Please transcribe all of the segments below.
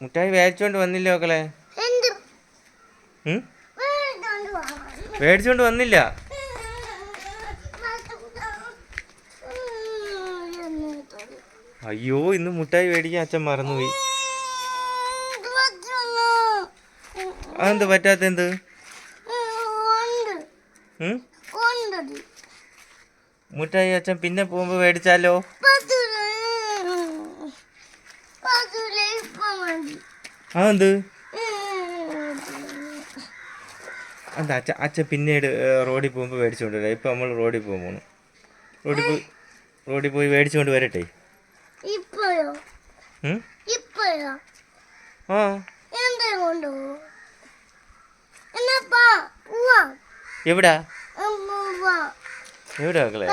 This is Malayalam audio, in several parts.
മുട്ടായി മേടിച്ചോണ്ട് വന്നില്ല മക്കളെ. മേടിച്ചോണ്ട് വന്നില്ല. അയ്യോ, ഇന്ന് മുട്ടായി മേടിക്കാൻ അച്ഛൻ മറന്നുപോയി. അതെന്ത് പറ്റാത്ത എന്ത്? മുട്ടായി അച്ഛൻ പിന്നെ പോകുമ്പോ മേടിച്ചാലോ? അതെന്ത്? എന്താ അച്ഛൻ പിന്നീട് റോഡിൽ പോകുമ്പോൾ മേടിച്ചുകൊണ്ട് വരാം. ഇപ്പം നമ്മൾ റോഡിൽ പോകണം. റോഡിൽ പോയി മേടിച്ചുകൊണ്ട് വരട്ടെ. ആ എവിടാ എവിടാ മക്കളെ?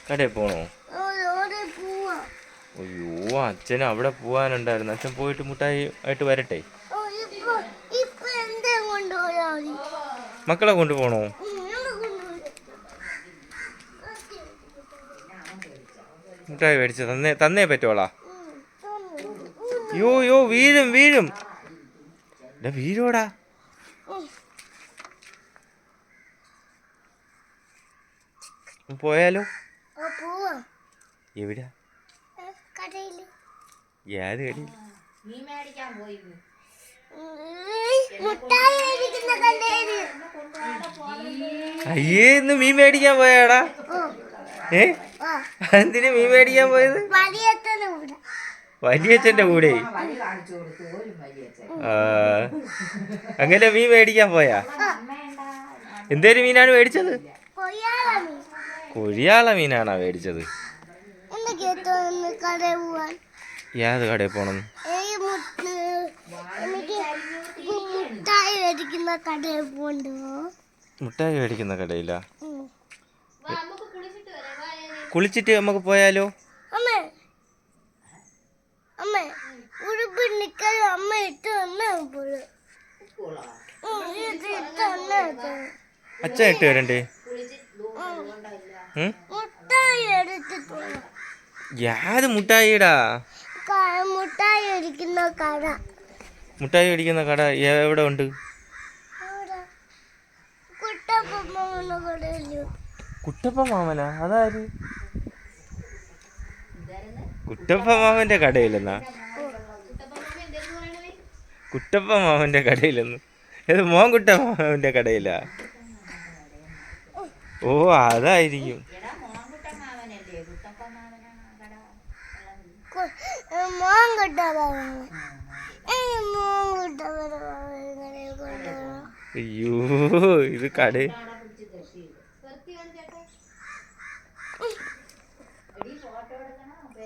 കടയിൽ പോണോ? അയ്യോ, അച്ഛൻ അവിടെ പോവാനുണ്ടായിരുന്നു. അച്ഛൻ പോയിട്ട് മുട്ടായി ആയിട്ട് വരട്ടെ. മക്കളെ കൊണ്ടുപോകണോ? മുട്ടായി മേടിച്ച് തന്നേ പറ്റുവോളാ? യോ വീഴും വീഴോടാ. പോയാലോ? എവിടാ? ഏത് കടയിൽ? അയ്യേ, ഇന്ന് മീൻ മേടിക്കാൻ പോയാടാ? എന്തിന് മീൻ മേടിക്കാൻ പോയത്? വലിയച്ഛൻ്റെ കൂടെ. അങ്ങനെ മീൻ മേടിക്കാൻ പോയാ? എന്തേലും മീനാണ് മേടിച്ചത്? കൊഴിയാള മീനാണോ മേടിച്ചത്? ഏത് കടയിൽ പോണം? മുട്ടായി മേടിക്കുന്ന കടയില്ല. കുളിച്ചിട്ട് നമുക്ക് പോയാലോ? അച്ഛൻ ഇട്ട് വരണ്ടേ? യാത് മുട്ടായിടാ? മുട്ടായി മേടിക്കുന്ന കട എവിടെ ഉണ്ട്? കുട്ടപ്പ മാമനാ? അതാര്? കുട്ടപ്പ മാമന്റെ കടയിലെന്നാ? കുട്ടപ്പ മാമന്റെ കടയിലെന്ന്? ഇത് മോൻകുട്ട മാമന്റെ കടയിലാ? ഓ, അതായിരിക്കും. അയ്യോ, ഇത് കട